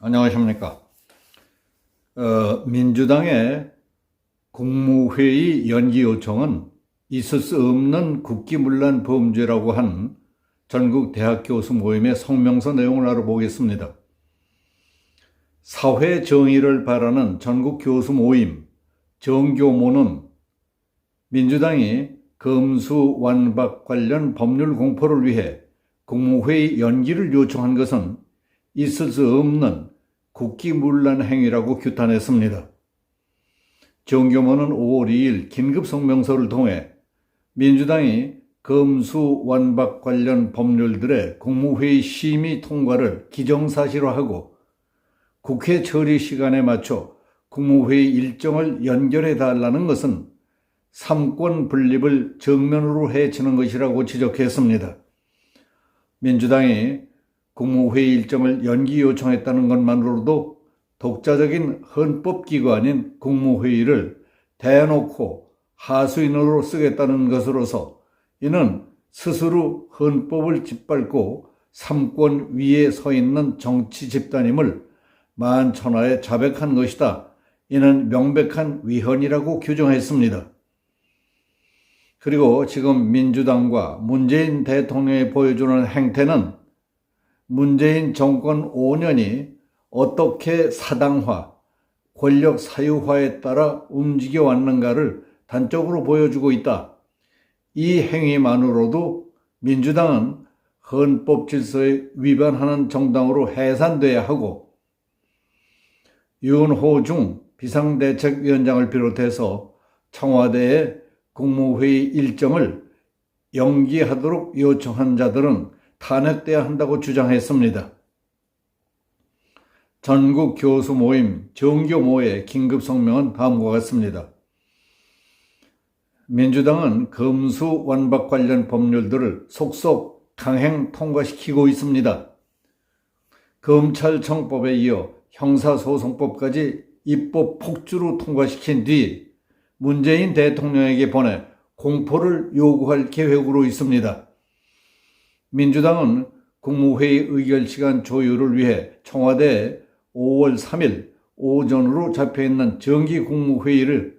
안녕하십니까. 민주당의 국무회의 연기 요청은 있을 수 없는 국기문란 범죄라고 한 전국 대학 교수 모임의 성명서 내용을 알아보겠습니다. 사회 정의를 바라는 전국 교수 모임 정교모는 민주당이 검수완박 관련 법률 공포를 위해 국무회의 연기를 요청한 것은 있을 수 없는 국기문란 행위라고 규탄했습니다. 정교모는 5월 2일 긴급 성명서를 통해 민주당이 검수완박 관련 법률들의 국무회의 심의 통과를 기정사실화하고 국회 처리 시간에 맞춰 국무회의 일정을 연결해 달라는 것은 삼권 분립을 정면으로 해치는 것이라고 지적했습니다. 민주당이 국무회의 일정을 연기 요청했다는 것만으로도 독자적인 헌법기관인 국무회의를 대놓고 하수인으로 쓰겠다는 것으로서 이는 스스로 헌법을 짓밟고 삼권 위에 서 있는 정치 집단임을 만천하에 자백한 것이다. 이는 명백한 위헌이라고 규정했습니다. 그리고 지금 민주당과 문재인 대통령이 보여주는 행태는 문재인 정권 5년이 어떻게 사당화, 권력 사유화에 따라 움직여 왔는가를 단적으로 보여주고 있다. 이 행위만으로도 민주당은 헌법 질서에 위반하는 정당으로 해산돼야 하고 윤호중 비상대책위원장을 비롯해서 청와대에 국무회의 일정을 연기하도록 요청한 자들은 탄핵돼야 한다고 주장했습니다. 전국 교수 모임 정교모의 긴급 성명은 다음과 같습니다. 민주당은 검수완박 관련 법률들을 속속 강행 통과시키고 있습니다. 검찰청법에 이어 형사소송법까지 입법 폭주로 통과시킨 뒤 문재인 대통령에게 보내 공포를 요구할 계획으로 있습니다. 민주당은 국무회의 의결시간 조율을 위해 청와대에 5월 3일 오전으로 잡혀있는 정기국무회의를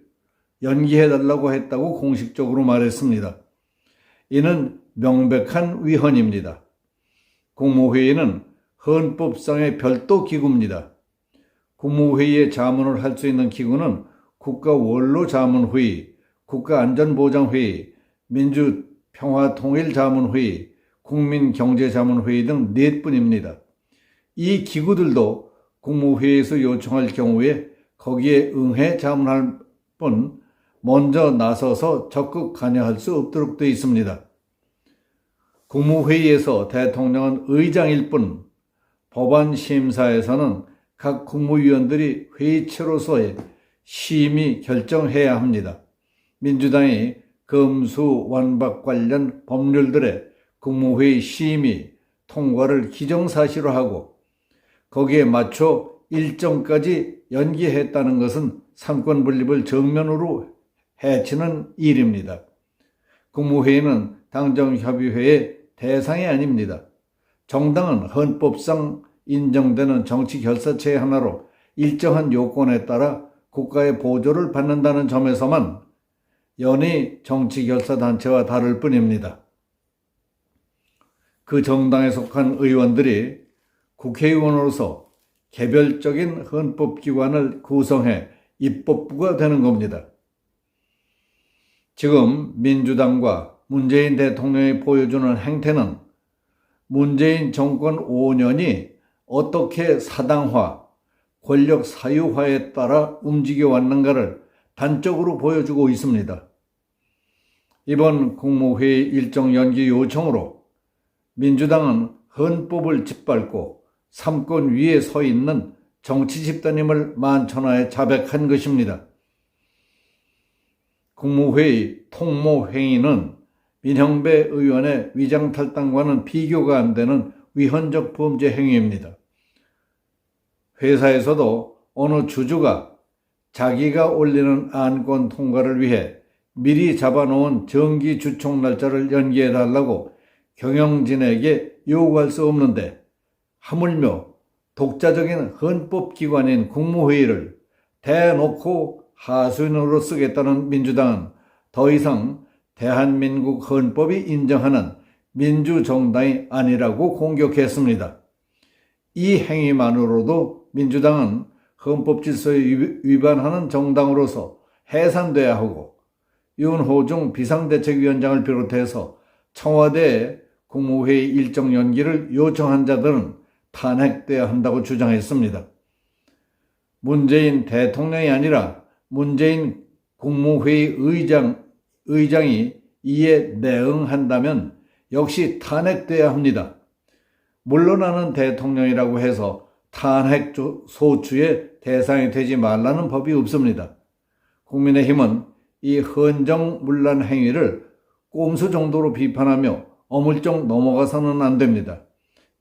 연기해달라고 했다고 공식적으로 말했습니다. 이는 명백한 위헌입니다. 국무회의는 헌법상의 별도 기구입니다. 국무회의에 자문을 할 수 있는 기구는 국가원로자문회의, 국가안전보장회의, 민주평화통일자문회의, 국민경제자문회의 등 4뿐입니다. 이 기구들도 국무회의에서 요청할 경우에 거기에 응해 자문할 뿐 먼저 나서서 적극 관여할 수 없도록 되어 있습니다. 국무회의에서 대통령은 의장일 뿐 법안 심사에서는 각 국무위원들이 회의체로서의 심의 결정해야 합니다. 민주당이 검수완박 관련 법률들의 국무회의 심의 통과를 기정사실화하고 거기에 맞춰 일정까지 연기했다는 것은 삼권 분립을 정면으로 해치는 일입니다. 국무회의는 당정협의회의 대상이 아닙니다. 정당은 헌법상 인정되는 정치결사체 하나로 일정한 요건에 따라 국가의 보조를 받는다는 점에서만 연히 정치결사단체와 다를 뿐입니다. 그 정당에 속한 의원들이 국회의원으로서 개별적인 헌법기관을 구성해 입법부가 되는 겁니다. 지금 민주당과 문재인 대통령이 보여주는 행태는 문재인 정권 5년이 어떻게 사당화, 권력 사유화에 따라 움직여 왔는가를 단적으로 보여주고 있습니다. 이번 국무회의 일정 연기 요청으로 민주당은 헌법을 짓밟고 삼권 위에 서 있는 정치 집단임을 만천하에 자백한 것입니다. 국무회의 통모행위는 민형배 의원의 위장탈당과는 비교가 안 되는 위헌적 범죄 행위입니다. 회사에서도 어느 주주가 자기가 올리는 안건 통과를 위해 미리 잡아놓은 정기 주총 날짜를 연기해달라고 경영진에게 요구할 수 없는데 하물며 독자적인 헌법기관인 국무회의를 대놓고 하수인으로 쓰겠다는 민주당은 더 이상 대한민국 헌법이 인정하는 민주정당이 아니라고 공격했습니다. 이 행위만으로도 민주당은 헌법질서에 위반하는 정당으로서 해산돼야 하고 윤호중 비상대책위원장을 비롯해서 청와대에 국무회의 일정 연기를 요청한 자들은 탄핵돼야 한다고 주장했습니다. 문재인 대통령이 아니라 문재인 국무회의 의장이 이에 대응한다면 역시 탄핵돼야 합니다. 물러나는 대통령이라고 해서 탄핵 소추의 대상이 되지 말라는 법이 없습니다. 국민의힘은 이 헌정문란 행위를 꼼수 정도로 비판하며 어물쩍 넘어가서는 안 됩니다.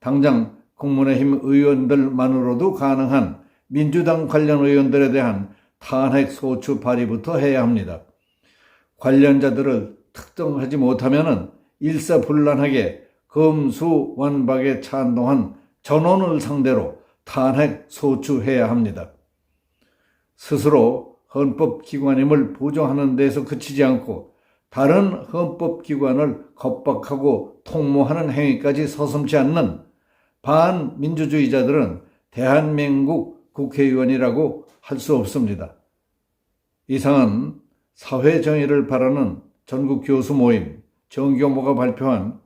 당장 국민의힘 의원들만으로도 가능한 민주당 관련 의원들에 대한 탄핵 소추 발의부터 해야 합니다. 관련자들을 특정하지 못하면 일사불란하게 검수완박에 찬동한 전원을 상대로 탄핵 소추해야 합니다. 스스로 헌법기관임을 부정하는 데서 그치지 않고 다른 헌법기관을 겁박하고 통모하는 행위까지 서슴지 않는 반민주주의자들은 대한민국 국회의원이라고 할 수 없습니다. 이상은 사회정의를 바라는 전국교수 모임 정교모가 발표한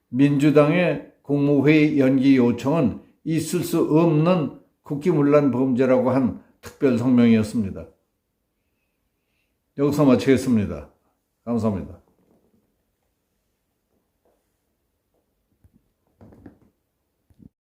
민주당의 국무회의 연기 요청은 있을 수 없는 국기문란 범죄라고 한 특별 성명이었습니다. 여기서 마치겠습니다. 감사합니다.